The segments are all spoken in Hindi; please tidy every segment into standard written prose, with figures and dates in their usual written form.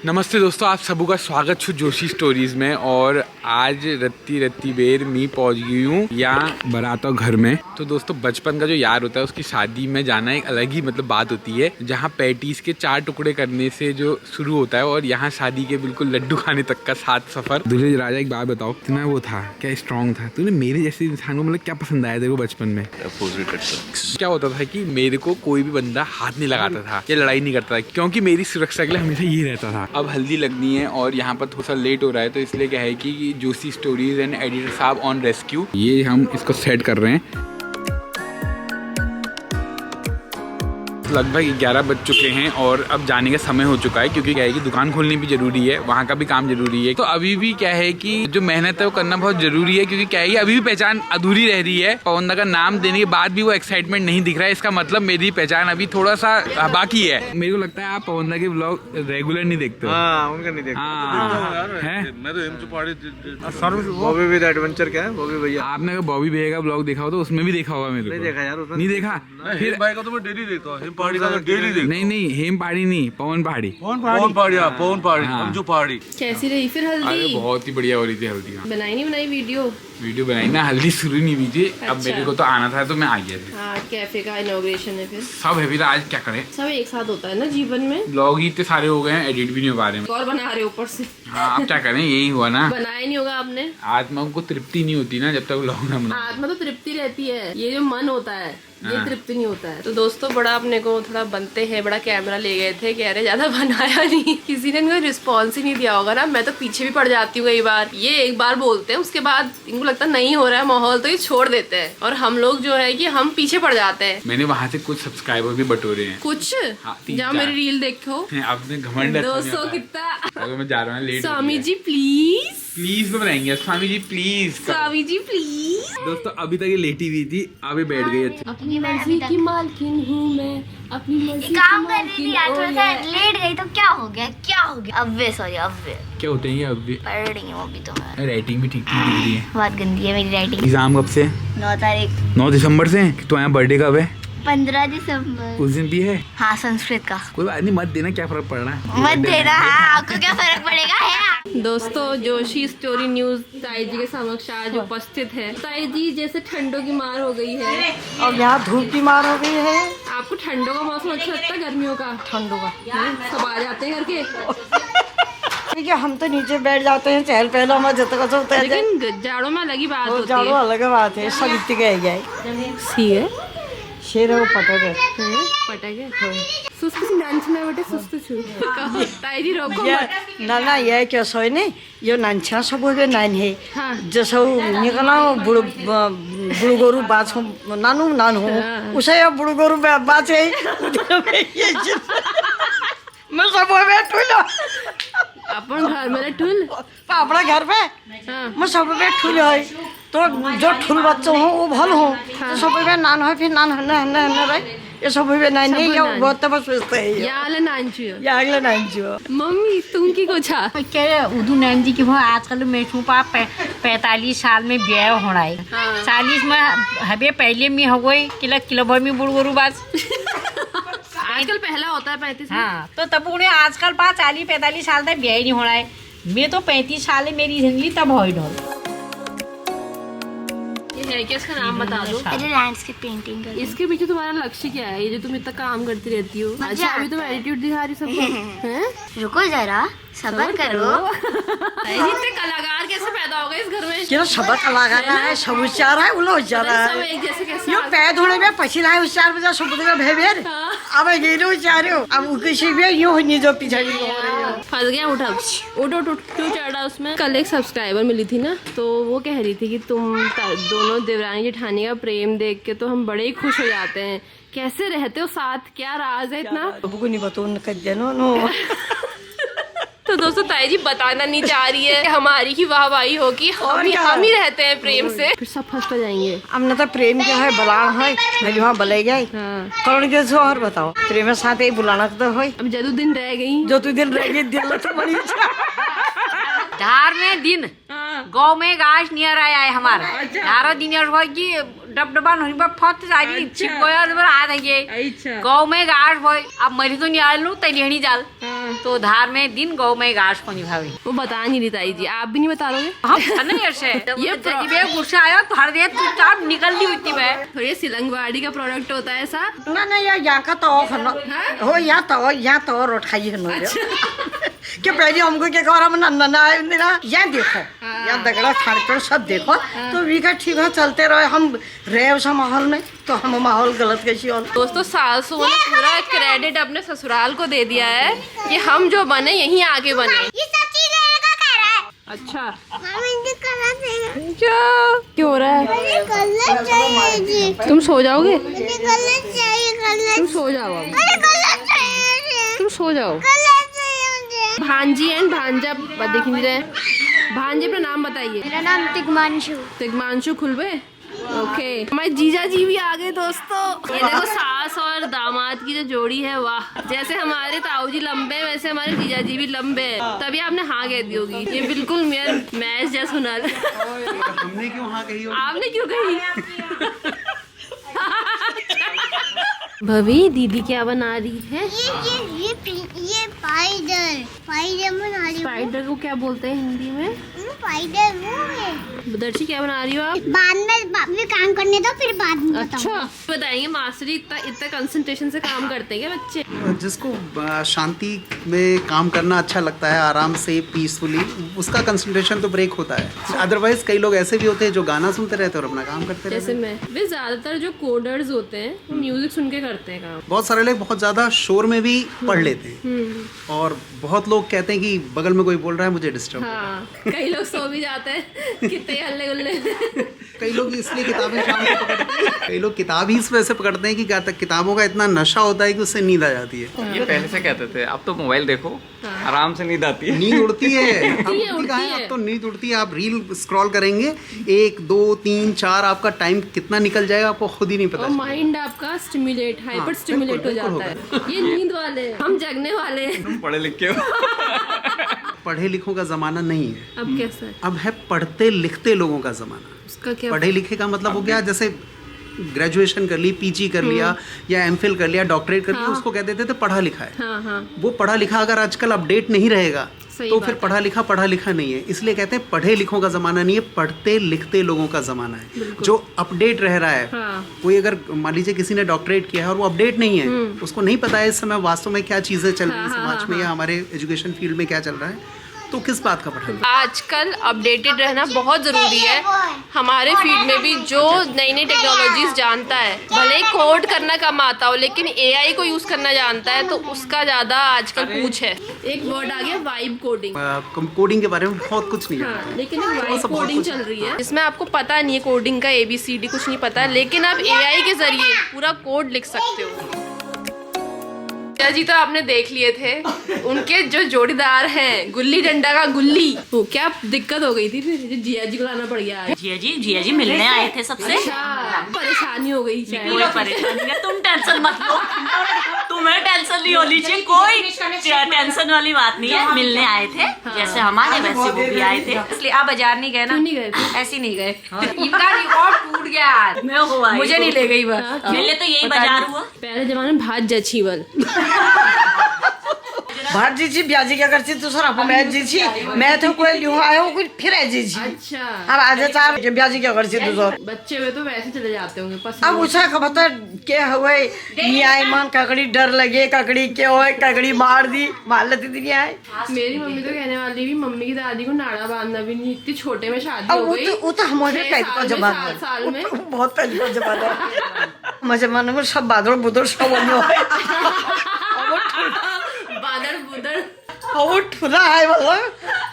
नमस्ते दोस्तों, आप सबों का स्वागत है जोशी स्टोरीज में। और आज रत्ती बेर मी पहुंच गई हूँ यहाँ बरातो घर में। तो दोस्तों, बचपन का जो यार होता है उसकी शादी में जाना एक अलग ही बात होती है, जहाँ पैटीज के 4 टुकड़े करने से जो शुरू होता है और यहाँ शादी के बिल्कुल लड्डू खाने तक का 7 सफर। दूल्हे राजा, एक बात बताओ, इतना वो था क्या, स्ट्रॉन्ग था? तूने मेरे जैसे इंसान को क्या पसंद आया तेरे को बचपन में? क्या होता था कि मेरे को कोई भी बंदा हाथ नहीं लगाता था या लड़ाई नहीं करता था, क्योंकि मेरी सुरक्षा के लिए हमेशा ये रहता था। अब हल्दी लगनी है और यहाँ पर थोड़ा सा लेट हो रहा है, तो इसलिए क्या है कि जोशी स्टोरीज एंड एडिटर साहब ऑन रेस्क्यू। ये हम इसको सेट कर रहे हैं। लगभग 11 बज चुके हैं और अब जाने का समय हो चुका है, क्योंकि क्या है कि दुकान खोलनी भी जरूरी है, वहाँ का भी काम जरूरी है। तो अभी भी क्या है कि जो मेहनत है वो करना बहुत जरूरी है, क्योंकि क्या है कि अभी भी पहचान अधूरी रह रही है। पवनदा का नाम देने के बाद भी वो एक्साइटमेंट नहीं दिख रहा है, इसका मतलब मेरी पहचान अभी थोड़ा सा बाकी है। मेरे को लगता है आप पवनदा के ब्लॉग रेगुलर नहीं देखते हो। उनका नहीं देखता। मैं तो बॉबी विद एडवेंचर क्या है, बॉबी भैया। आपने अगर बॉबी भैया का ब्लॉग देखा हो तो उसमें भी देखा होगा। मेरे नहीं देखा यार, नहीं देखा। फिर भाई का तो मैं डेली देखता हूँ, पहाड़ी का डेली देखता हूँ। नहीं, हेम पहाड़ी नहीं, पवन पहाड़ी। पवन पहाड़ी, अंजू पहाड़ी। कैसी रही फिर हल्दी? अरे बहुत ही बढ़िया हो रही थी हल्दी। बनाई नहीं बनाई वीडियो बनाई ना, हल्दी शुरू नहीं हुई थी। अब अच्छा। मेरे को तो आना था तो मैं आ गया था। हाँ, कैफे का इनॉग्रेशन है फिर। सब है फिर, आज क्या करें, सब एक साथ होता है ना जीवन में। ब्लॉग ही इतने सारे हो गए हैं, एडिट भी नहीं हो पा रहे हैं। और बना रहे ऊपर से। हाँ, अब क्या करें, यही हुआ ना। बनाया नहीं होगा आपने। आत्मा को तृप्ति नहीं होती ना जब तक ब्लॉग ना बना। आत्मा तो तृप्ति रहती है, ये जो मन होता है ये तृप्ति नहीं होता है। तो दोस्तों, बड़ा अपने को थोड़ा बनते हैं, बड़ा कैमरा ले गए थे, कह रहे ज्यादा बनाया नहीं। किसी ने इनको रिस्पॉन्स ही नहीं दिया होगा ना। मैं तो पीछे भी पड़ जाती हूँ कई बार। ये एक बार बोलते हैं, उसके बाद इनको लगता नहीं हो रहा है माहौल, तो ये छोड़ देते हैं। और हम लोग जो है कि हम पीछे पड़ जाते हैं। मैंने वहाँ से कुछ सब्सक्राइबर भी बटोरे हैं, कुछ तीन जहाँ चार। मेरी रील देखो, आपने घमंड 200 कितना। अगर मैं जा रहा हूँ late. Swami ji please, please तो बनाएंगे, स्वामी ji please. Swami ji please. दोस्तों, अभी तक ये लेटी हुई थी, अभी बैठ गई अच्छी। अपनी मर्जी की मालकिन हूँ मैं, अपनी मर्जी काम कर रही थी यार, थोड़ा सा लेट गई तो क्या हो गया अव्वे क्या होते हैं अभी? पढ़ रही हूँ अभी तो मैं। राइटिंग भी ठीक ठीक दिख रही है। बहुत गंदी है मेरी राइटिंग। एग्जाम कब से? 9 तारीख 9 दिसंबर से। तो यहाँ बर्थडे कब है? 15 दिसंबर। उस दिन भी है? हाँ, संस्कृत का। कोई बात नहीं, मत देना, क्या फर्क पड़ रहा है। मत देना। हाँ, आपको क्या फर्क पड़ेगा है। दोस्तों, जोशी स्टोरी न्यूज ताई जी के समक्ष आज उपस्थित है। ताई जी, जैसे ठंडों की मार हो गई है अब यहाँ धूप की मार हो गई है। आपको ठंडों का मौसम अच्छा लगता है, गर्मियों का? ठंडों का सब आ जाते हैं करके। ठीक है, हम तो नीचे बैठ जाते हैं, चहल पहले हमारा जब तक होता है। लेकिन जाड़ों में अलग ही बात होती जाड़ो है। अलग बात है। सब इतने गए गए सी है, शेर है वो पटक है। पटके सुस्त सी नांचना बेटे, सुस्त छु कहो ताई जी रोको मत। ना ये क्या सोए नहीं, ये नांछा सब हो गए नाइन है। हाँ। जो सब निकला बुढ़ गोरु बाछ नानू उसे अब बुढ़ गोरु बाछ है। मैं सब बैठू लो अपन घर में ठुल अपना घर पे। हाँ। मैं सब बैठू है तो जो ठुल बच्चों हो वो भल हो। तो सब में नान हो, फिर नान हन्ना रहे ये सब में नान नहीं, ये बहुत बस सोचते हैं याले नांचू या अगले नान जो मम्मी तुम की कोछा क्या उदू नैन जी की वो आजकल मेठू पा 45 साल में ब्याह होना है। 40 में हबे पहले में हो गई किलो भर में बुढ़ गोरू बाज। आजकल पहला होता है 35 में। हाँ, तो तब उन्हें आजकल 40-45 साल तक ब्याह नहीं होना है। मैं तो 35 साल है मेरी जिंदगी तब हो ये है क्या, इसका नाम बता दो। अरे लैंडस्केप पेंटिंग कर। इसके पीछे तुम्हारा लक्ष्य क्या है, ये जो तुम इतना काम करती रहती हो? अच्छा, अभी तुम एटीट्यूड दिखा रही सबको हैं? रुको जरा, सबर करो। इतने कलाकार कैसे पैदा हो गए इस घर में? क्या सबक लगा रहा है, सब उच्चार है उलो उच्चार सब है। एक जैसे कैसे? यो पैद होने में पछिला है उच्चार बजा सब का भेबेर। अब ये लो उच्चार हो, अब उनके से भी यो नहीं जो पिछड़ी हो रही है। फंस गया, उठा उठ क्यों चढ़ा उसमें? कल एक सब्सक्राइबर मिली थी ना, तो वो कह रही थी कि तुम दोनों देवरानी जेठानी का प्रेम देख के तो हम बड़े ही खुश हो जाते हैं। कैसे रहते हो साथ, क्या राज है इतना? अब को नहीं बताओ न जनो नो। तो दोस्तों, ताई जी बताना नहीं चाह रही है कि हमारी ही वाहवाही हो कि हम ही रहते हैं प्रेम से। फिर सब फंस जाएंगे। अब न तो प्रेम क्या है, बलान है मैं जो बले गए कौन के जो और बताओ। प्रेम साथ ही बुलाना तो है। अब जदू दिन रह गई, जो तू दिन रह गई दिल तो बड़ी धार में दिन गाँव में गाछ नियर आया है हमारा। 11 दिन डबडबा नहीं बा फट जारी चिपकोया जबर आ देंगे अच्छा गाँव में गाठ भाई अब मरी तो नहीं आलू तैयारी जाल तो धार में दिन गाँव में गाठ को निभावी वो बता नहीं रही ताई जी, आप भी नहीं बता रहे हम नहीं ऐसे ये जब गुस्सा आया तो हर देर चुपचाप निकल ली होती मैं थोड़ी सिलंगवाड़ी का प्रोडक्ट होता है ऐसा। ना ना यहाँ का तो ऑफ है ना हो यहाँ तो और उठाई है ना कि पहले हमको क्या कहा हम ना यहाँ देखो यहाँ दगड़ा खान पे सब देखो तो भी का ठीक है चलते रहे हम रहे उस माहौल में तो हम माहौल गलत कैसी हो। दोस्तों सासू ने पूरा क्रेडिट अपने ससुराल को दे दिया है कि हम जो बने यहीं आगे बने। ये सब चीज लड़का कह रहा है। अच्छा मुझे कलर चाहिए। क्या हो रहा है? मुझे कलर चाहिए जी। तुम सो जाओगे? मुझे कलर चाहिए कलर। तुम सो जाओ अब। मुझे कलर चाहिए। तुम सो जाओ। कलर चाहिए मुझे। भांजी एंड भांजा दिख नहीं रहे। भांजे अपना नाम बताइए। मेरा नाम तिग्मांशु। तिग्मांशु खुलबे। ओके हमारे जीजा जी भी आ गए दोस्तों। ये देखो सास और दामाद की जो जोड़ी है, वाह। जैसे हमारे ताऊ जी लंबे हैं वैसे हमारे जीजा जी भी लंबे हैं, तभी आपने हाँ कह दी होगी। ये बिल्कुल मेरा मैच जैसा सुना। हमने क्यों हाँ कही? आपने क्यों कही? भभी दीदी क्या बना रही है? ये स्पाइडर बना रही हूँ। स्पाइडर को क्या बोलते हैं हिंदी में? स्पाइडर वो है। दर्शी क्या बना रही हो आप? बाद में काम करने दो फिर बाद में अच्छा बताएंगे। मास्टरी इतना कंसंट्रेशन से काम करते हैं क्या बच्चे? जिसको शांति में काम करना अच्छा लगता है, आराम से पीसफुली, उसका कंसंट्रेशन तो ब्रेक होता है। अदरवाइज कई लोग ऐसे भी होते हैं जो गाना सुनते रहते हैं और अपना काम करते रहते जैसे मैं वे ज्यादातर जो कोडर्स होते हैं वो म्यूजिक सुन के करते हैं काम। हैं। बहुत सारे लोग बहुत ज़्यादा शोर में भी पढ़ लेते हैं और बहुत लोग कहते हैं कि बगल में कोई बोल रहा है मुझे डिस्टर्ब। हाँ कई लोग सो भी जाते हैं कितने हल्ले गुल्ले। कई लोग इसलिए किताबें शाम को पकड़ते हैं, कई लोग किताब ही इस वजह से पकड़ते हैं कि किताबों का इतना नशा होता है कि उससे नींद आ जाती है। ये पहले से कहते थे, अब तो मोबाइल देखो आराम से नींद आती है। नींद उड़ती है, उड़ती है। अब तो नींद उड़ती है। आप रील स्क्रॉल करेंगे 1 2 3 4 आपका टाइम कितना निकल जाएगा आपको खुद ही नहीं पता और माइंड आपका स्टिमुलेट हाइपर स्टिमुलेट हो जाता है। ये नींद वाले हम जगने वाले। तुम पढ़े लिखे हो। पढ़े लिखों का जमाना नहीं है, अब कैसा है? अब है पढ़ते लिखते लोगों का जमाना। उसका क्या? पढ़े लिखे का मतलब हो गया जैसे ग्रेजुएशन कर ली, पीजी कर लिया या एमफिल कर लिया, डॉक्टरेट कर लिया, उसको कहते थे पढ़ा लिखा है। हाँ हाँ वो पढ़ा लिखा अगर आजकल अपडेट नहीं रहेगा सही तो बात फिर पढ़ा लिखा नहीं है। इसलिए कहते हैं पढ़े लिखों का जमाना नहीं है, पढ़ते लिखते लोगों का जमाना है जो अपडेट रह रहा है। हाँ। कोई अगर मान लीजिए किसी ने डॉक्टरेट किया है और वो अपडेट नहीं है, उसको नहीं पता है इस समय वास्तव में क्या चीजें चल रही है समाज में या हमारे एजुकेशन फील्ड में क्या चल रहा है, तो किस बात का पढ़ा? आजकल अपडेटेड रहना बहुत ज़रूरी है। हमारे फील्ड में भी जो नई नई टेक्नोलॉजीज जानता है, भले ही कोड करना कम आता हो लेकिन एआई को यूज़ करना जानता है, तो उसका ज़्यादा आजकल पूछ है। एक वर्ड आ गया वाइब कोडिंग। कोडिंग के बारे में बहुत कुछ नहीं जानते। हाँ, लेकिन एक वाइब कोडिंग चल रही है जिसमें आपको पता नहीं है कोडिंग का ABCD कुछ नहीं पता, लेकिन आप एआई के जरिए पूरा कोड लिख सकते हो। जिया जी तो आपने देख लिए थे, उनके जो जोड़ीदार हैं गुल्ली डंडा का गुल्ली, वो क्या दिक्कत हो गई थी फिर जो जिया जी को लाना पड़ गया है। जिया जी मिलने आए थे सबसे। अच्छा परेशानी हो गई शायद। कोई परेशानी नहीं, तुम टेंशन मत लो। तुम्हें टेंशन नहीं होनी चाहिए, कोई टेंशन वाली बात नहीं है। मिलने आए थे जैसे हमारे वैसे वो भी आए थे, इसलिए आप बाजार नहीं गए ना? नहीं गए ऐसे ही नहीं गए। इनका रिकॉर्ड टूट गया यार, मुझे नहीं ले गई बस। मेरे तो यही बाजार हुआ। पहले जमाने में भात जछीवल। भाट जी छी ब्याजी क्या करती तू सर आप मैं जी छी मैं तो कोई लियो आयो कोई फिर है जी छी। अच्छा अब आज चार के ब्याजी क्या करती तू सर बच्चे हुए तो वैसे चले जाते होंगे पसंद। अब उसा का बता के हुए न्याय मान ककड़ी डर लगे ककड़ी के होए ककड़ी मार दी मार लेती थी न्याय। मेरी मम्मी तो कहने वाली भी मम्मी की दादी को नाड़ा बांधना भी नहीं, इतनी छोटे में शादी हो गई। वो तो हमारे पहले का जमाना 7 साल में बहुत पहले का जमाना है। जमाने में सब बादल बुदर सब बादल बुदर वो ठुला है मतलब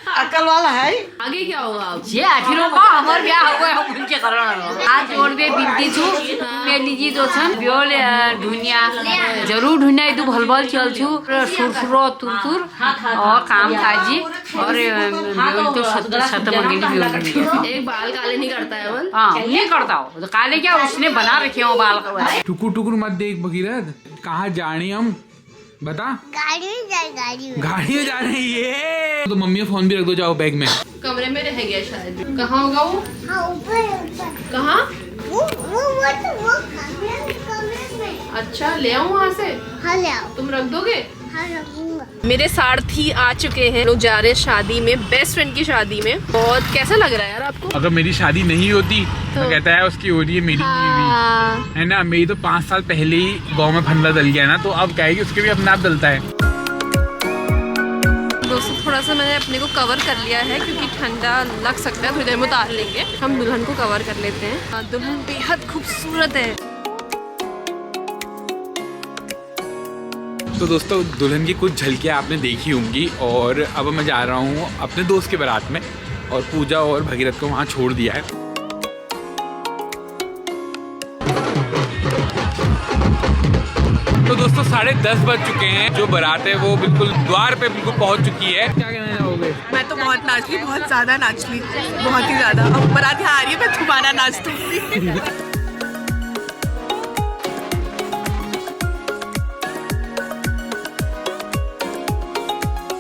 अकल वाला है। आगे क्या होगा अब? ये आखिरों का हमार ब्याह हो गए हम उनके कारण आज जोड़ में बिनती छु मैं लीजिए तो छन ब्योल ढुनिया जरूर ढुनिया इदु भल भल चल छु सुरसुरो तुरतुर और काम काजी और ब्योल तो सत मंगली ब्योल। एक बाल काले नहीं करता है बोल। हाँ नहीं करता हो तो काले क्या उसने बना रखे हो बाल का। टुकुर टुकुर मत देख भगीरथ, कहाँ जानी हम बता? गाड़ी में गाड़ी में जा रहे हैं ये तो मम्मी का फोन भी रख दो, जाओ बैग में। कमरे में रह गया शायद। कहाँ होगा वो? हाँ ऊपर कहाँ? कमरे में। अच्छा ले आऊँ वहाँ से? हाँ ले आओ। तुम रख दोगे? हाँ रखूंगा। मेरे सारथी आ चुके हैं, लोग जा रहे हैं शादी में, बेस्ट फ्रेंड की शादी में। बहुत कैसा लग रहा है यार आपको? अगर मेरी शादी नहीं होती तो कहता है उसकी हो रही है मेरी बीवी, है ना। मेरी तो 5 साल पहले ही गाँव में फंदा डल गया ना, तो अब क्या है कि उसके भी अपने आप डलता है। दोस्तों थोड़ा सा मैंने अपने को कवर कर लिया है क्योंकि ठंडा लग सकता है, थोड़ी देर में उतार लेंगे। हम दुल्हन को कवर कर लेते हैं। दुल्हन बेहद खूबसूरत है। तो दोस्तों दुल्हन की कुछ झलकियाँ आपने देखी होंगी और अब मैं जा रहा हूँ अपने दोस्त के बारात में और पूजा और भगीरथ को वहाँ छोड़ दिया है। तो दोस्तों 10:30 बज चुके हैं, जो बारात है वो बिल्कुल द्वार पे बिल्कुल पहुँच चुकी है। क्या कहना चाहोगे? मैं तो बहुत नाच ली, बहुत ज़्यादा नाच ली, बहुत ही ज़्यादा। अब बारात यहाँ आ रही है, मैं दोबारा नाच दूँगी।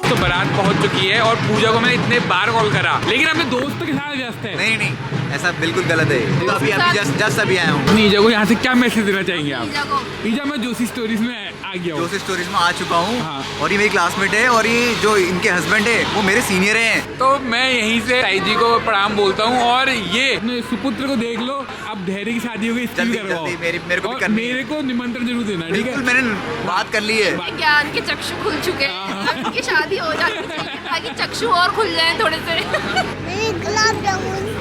तो बारात पहुंच चुकी है और पूजा को मैंने इतने बार कॉल करा, लेकिन अपने दोस्त के साथ व्यस्त है। नहीं ऐसा बिल्कुल गलत है। तो अभी जस्ट अभी आया हूँ। ईजा को यहाँ से क्या मैसेज देना चाहेंगे आप? ईजा मैं जोशी स्टोरीज में आ गया हूँ। जोशी स्टोरीज में आ चुका हूँ। हाँ। और ये मेरी क्लासमेट है और ये जो इनके हस्बैंड है वो मेरे सीनियर हैं। तो मैं यहीं से ताई जी को प्रणाम बोलता हूँ और ये अपने सुपुत्र को देख लो, अब धैर्य की शादी हो गई, जल्दी मेरे को भी करनी है। मेरे को निमंत्रण जरूर देना, ठीक है? बिल्कुल मैंने बात कर ली है। ज्ञान के चक्षु खुल चुके हैं, अब इनकी शादी हो जानी चाहिए ताकि चक्षु और खुल जाए थोड़े से। मैंने गुलाब जामुन,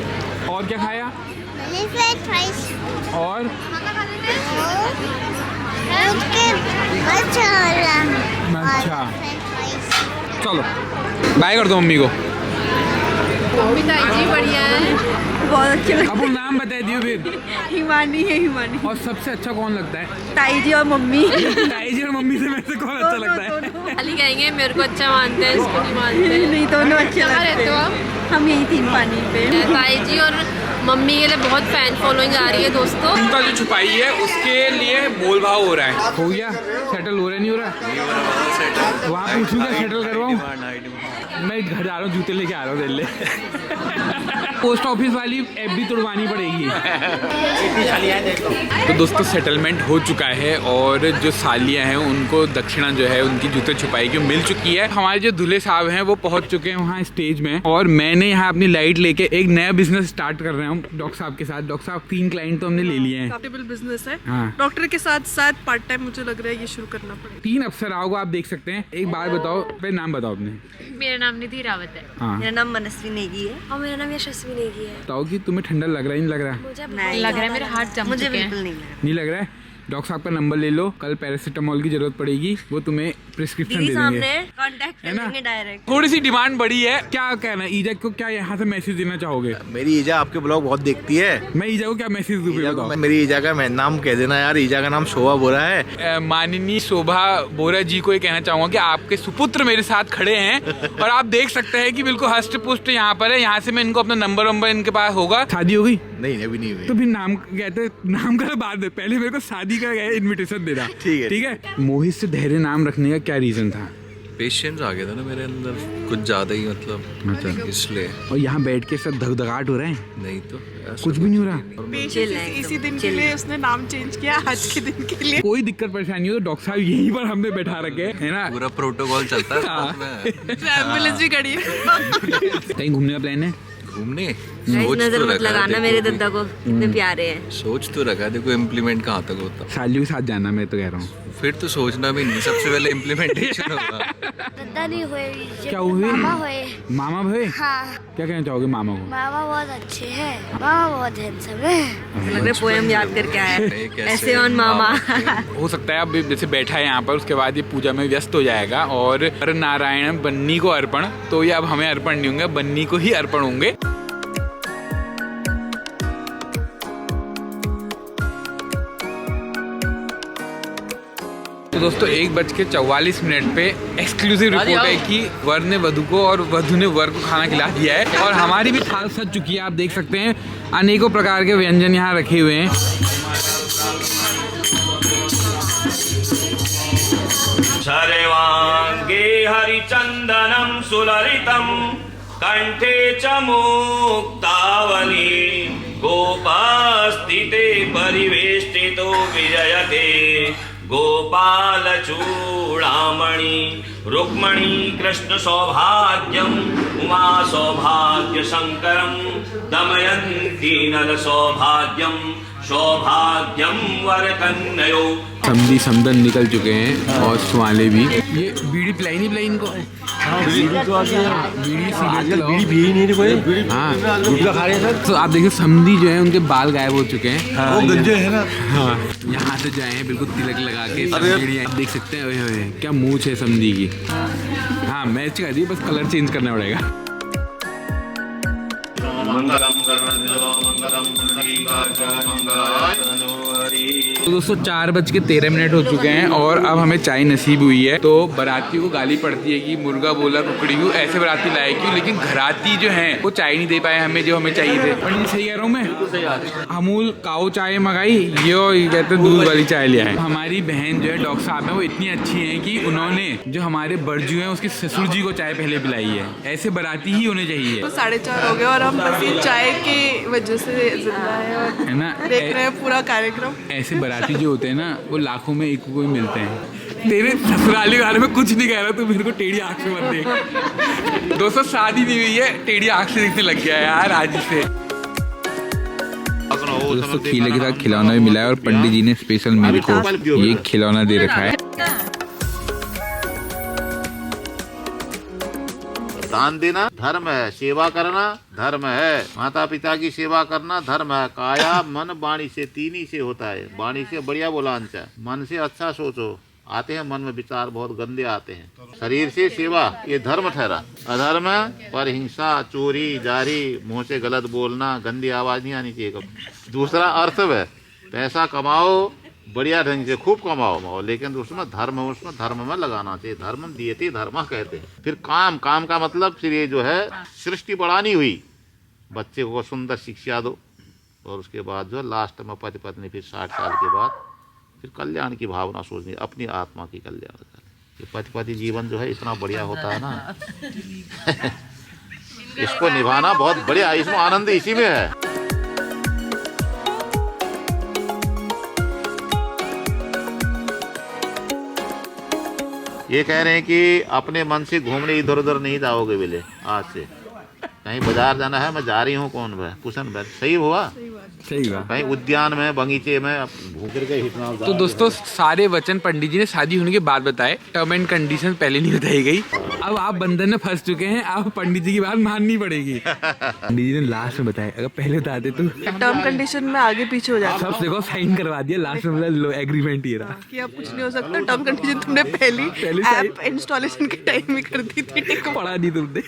और क्या खाया? मैंने फ्रेंच फ्राइज और अच्छा चलो बाय कर दो मम्मी को। मम्मी ताई जी बढ़िया है, बहुत अच्छे अब वो नाम बता दियो फिर। हिमानी है, हिमानी। और सबसे अच्छा कौन लगता है? ताई जी और मम्मी। ताई जी और मम्मी से वैसे कौन अच्छा लगता है? खाली कहेंगे मेरे को अच्छा मानते हैं, इसको नहीं मानते। नहीं, दोनों अच्छे कहाँ लगते रहते हो हैं। आप? हम यही 3 पानी पे। ताई जी और मम्मी के लिए बहुत फैन फॉलोइंग आ रही है दोस्तों। उनका जो छुपाई है उसके लिए मोल भाव हो रहा है। हो गया सेटल, हो रहा नहीं हो रहा? वहाँ पूछूंगा सेटल करवाऊँ? मैं घर जा रहा हूँ, जूते लेके आ रहा हूँ दिल्ली। पोस्ट ऑफिस वाली ऐप भी तुड़वानी पड़ेगी। तो दोस्तों सेटलमेंट हो चुका है और जो सालियाँ हैं उनको दक्षिणा जो है उनकी जूते छुपाई की मिल चुकी है। हमारे जो दूल्हे साहब हैं वो पहुंच चुके हैं वहाँ स्टेज में और मैंने यहाँ अपनी लाइट लेके एक नया बिजनेस स्टार्ट कर रहा हूँ डॉक्टर साहब के साथ। डॉक्टर साहब 3 क्लाइंट तो हमने ले लिए हैं। प्रॉफिटेबल बिजनेस है। हाँ। डॉक्टर के साथ साथ पार्ट टाइम मुझे लग रहा है ये शुरू करना पड़ेगा। 3 अप्सराओं को आप देख सकते हैं। एक बात बताओ, पहले नाम बताओ अपने। मेरा नाम निधि रावत है। हाँ मेरा नाम मनस्वी नेगी है। और मेरा नाम यशस्वी नेगी है। बताओ कि तुम्हें ठंडा लग रहा है नहीं लग रहा है? मुझे लग रहा है मेरे हाथ जम मुझे चुके हैं। बिल्कुल नहीं लगा। नहीं लग रहा है? डॉक्टर साहब का नंबर ले लो, कल पैरासीटामोल की जरूरत पड़ेगी, वो तुम्हें प्रिस्क्रिप्शन दे देंगे, कांटेक्ट है ना? करेंगे डायरेक्ट। थोड़ी सी डिमांड बढ़ी है। क्या कहना है ईजा को, क्या यहाँ से मैसेज देना चाहोगे? मेरी ईजा आपके ब्लॉग बहुत देखती है। मैं ईजा को क्या मैसेज दूँ बताओ? मेरी ईजा का नाम कह देना यार। ईजा का नाम शोभा बोरा है। माननीय शोभा बोरा जी को ये कहना चाहूंगा कि आपके सुपुत्र मेरे साथ खड़े हैं और आप देख सकते हैं कि बिल्कुल हष्ट पुष्ट यहाँ पर है। यहाँ से मैं इनको अपना नंबर वंबर इनके पास होगा। शादी हो गई? नहीं अभी नहीं हुई। तो फिर नाम कहते, नाम का बाद में पहले मेरे को शादी का इनविटेशन देना। ठीक है। मोहित से धैर्य नाम रखने का क्या रीजन था? पेशेंस आ गया था ना मेरे अंदर कुछ ज्यादा ही, मतलब अच्छा। इसलिए। और यहाँ बैठ के सब धगधगाहट हो रहे हैं? नहीं तो कुछ भी नहीं हो रहा। इसी दिन के लिए उसने नाम चेंज किया, आज के दिन के लिए। कोई दिक्कत परेशानी हो तो डॉक्टर साहब यहीं पर हमने बैठा रखे है ना। पूरा प्रोटोकॉल चलता है साथ में। एम्बुलेंस भी खड़ी है। कहीं घूमने का प्लान है? घूमने नजर मत लगाना मेरे दद्दा को, कितने प्यारे हैं। सोच तो रखा, देखो इम्प्लीमेंट कहाँ तक होता। सालियों के साथ जाना, मैं तो कह रहा हूँ। फिर तो सोचना भी नहीं, सबसे पहले इम्प्लीमेंटेशन होगा। दादा नहीं हुए, क्या हुए? मामा हुए। मामा भाई? हाँ, क्या कहना चाहोगे मामा को? मामा बहुत अच्छे हैं, मामा बहुत हैंडसम है। लग रहा है पोएम याद करके आया है। कैसे ऐसे ऑन मामा। हो सकता है अब जैसे बैठा है यहाँ पर, उसके बाद ये पूजा में व्यस्त हो जाएगा और नारायण बन्नी को अर्पण, तो ये अब हमें अर्पण नहीं होंगे, बन्नी को ही अर्पण होंगे। तो दोस्तों 1:44 पे एक्सक्लूसिव रिपोर्ट है कि वर ने वधु को और वधु ने वर को खाना खिला दिया है और हमारी भी थाल सज चुकी है। आप देख सकते हैं अनेकों प्रकार के व्यंजन यहाँ रखे हुए हैं। सर्वांगे हरिचंदनम सुललितम कंठे च मुक्तावली गोपास्तिते परिवेष्टितो विजयते गोपालचूडामणि रुक्मणी कृष्ण सौभाग्यम उमा सौभाग्य शंकरम दमयंती नल सौभाग्यम सौभाग्यम वरकन्ययो। समधी समदन निकल चुके हैं और सुवाले भी। ये बीड़ी पिलाई नहीं पिलाई इनको? तो आप देखिए समधी जो है उनके बाल गायब हो चुके हैं। वो गंजे है ना। हाँ, यहाँ से जाए हैं बिल्कुल तिलक लगा के बीड़ियाँ देख सकते हैं। ओए क्या मूंछ है समधी की। हाँ मैच कर दी, बस कलर चेंज करना पड़ेगा। मंगलम मंगलम तो दोस्तों 4:13 हो चुके हैं और अब हमें चाय नसीब हुई है। तो बाराती को गाली पड़ती है कि मुर्गा बोला कुकड़ी क्यों, ऐसे बाराती लाए क्यों, लेकिन घराती जो हैं वो चाय नहीं दे पाए हमें जो हमें चाहिए थे। पंडित सही कह रहा हूँ मैं? अमूल काऊ चाय मंगाई, ये कहते हैं दूध वाली चाय ले आए। हमारी बहन जो है डॉक्टर साहब है वो इतनी अच्छी है कि उन्होंने जो हमारे बरजू हैं उसके ससुर जी को चाय पहले पिलाई है। ऐसे बाराती ही होने चाहिए। तो 4:30 हो गए और हम बस ये चाय की वजह से जिंदा है और है ना, देख रहे हैं पूरा कार्यक्रम। ऐसे बाराती जो होते हैं ना वो लाखों में एक को ही मिलते हैं। तेरे ससुराली वाले में कुछ नहीं कह रहा, तू मेरे को टेढ़ी आँख से मत देख। दोस्तों शादी नहीं हुई है, टेढ़ी आँख से दिखने लग गया है यार आज से। दोस्तों खीले के साथ खिलौना भी मिला है और पंडित जी ने स्पेशल मेरे को ये खिलौना दे रखा है। दान देना धर्म है, सेवा करना धर्म है, माता पिता की सेवा करना धर्म है। काया मन वाणी से तीन से होता है। वाणी से बढ़िया बोलांचा, मन से अच्छा सोचो। आते हैं मन में विचार बहुत गंदे आते हैं। शरीर से सेवा ये धर्म ठहरा। अधर्म पर हिंसा, चोरी, जारी, मुंह से गलत बोलना, गंदी आवाज नहीं आनी चाहिए कभी। दूसरा अर्थ है पैसा कमाओ बढ़िया ढंग से खूब कमाओ, लेकिन उसमें धर्म में लगाना चाहिए। धर्म दियते धर्म कहते हैं। फिर काम का मतलब फिर ये जो है सृष्टि बढ़ानी हुई, बच्चे को सुंदर शिक्षा दो और उसके बाद जो लास्ट में पति पत्नी फिर 60 साल के बाद फिर कल्याण की भावना सोचनी, अपनी आत्मा की कल्याण। ये पति पति जीवन जो है इतना बढ़िया होता है ना इसको निभाना बहुत बढ़िया, इसमें आनंद इसी में है। ये कह रहे हैं कि अपने मन से घूमने इधर उधर नहीं जाओगे बोले। आज से कहीं बाजार जाना है, मैं जा रही हूँ, कौन भाई कुशन भाई सही हुआ, सही हुआ। कहीं उद्यान में बगीचे में भूखे के हिटना। तो दोस्तों सारे वचन पंडित जी ने शादी होने के बाद बताए, टर्म एंड कंडीशन पहले नहीं बताई गई। अब आप बंधन में फंस चुके हैं, अब पंडित जी की बात माननी पड़ेगी। पंडित जी ने लास्ट में बताया, अगर पहले बताते तो टर्म कंडीशन में आगे पीछे हो जाता। सब देखो साइन करवा दिया, लास्ट में लो एग्रीमेंट ये रहा कि अब कुछ नहीं हो सकता। टर्म कंडीशन तुमने पहली ऐप इंस्टॉलेशन के टाइम में कर दी थी, पढ़ा दी तुमने।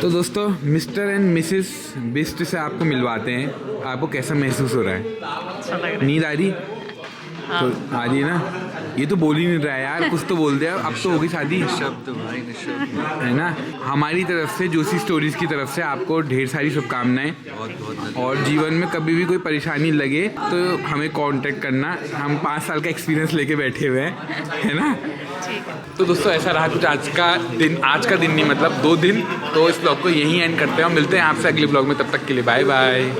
तो दोस्तों मिस्टर एंड मिसेस बिस्ट से आपको मिलवाते हैं। आपको कैसा महसूस हो रहा है? नींद आ रही? हाँ। तो आ रही है ना? ये तो बोल ही नहीं रहा है यार, कुछ तो बोल दिया। अब तो होगी शादी, शब्द भाई निशब्द है ना। हमारी तरफ से जोशी स्टोरीज की तरफ से आपको ढेर सारी शुभकामनाएं। और जीवन में कभी भी कोई परेशानी लगे तो हमें कांटेक्ट करना, हम 5 साल का एक्सपीरियंस लेके बैठे हुए हैं, है ना। तो दोस्तों ऐसा रहा कुछ आज का दिन नहीं मतलब 2 दिन। तो इस ब्लॉग को यहीं एंड करते हैं और मिलते हैं आपसे अगले ब्लॉग में। तब तक के लिए बाय बाय।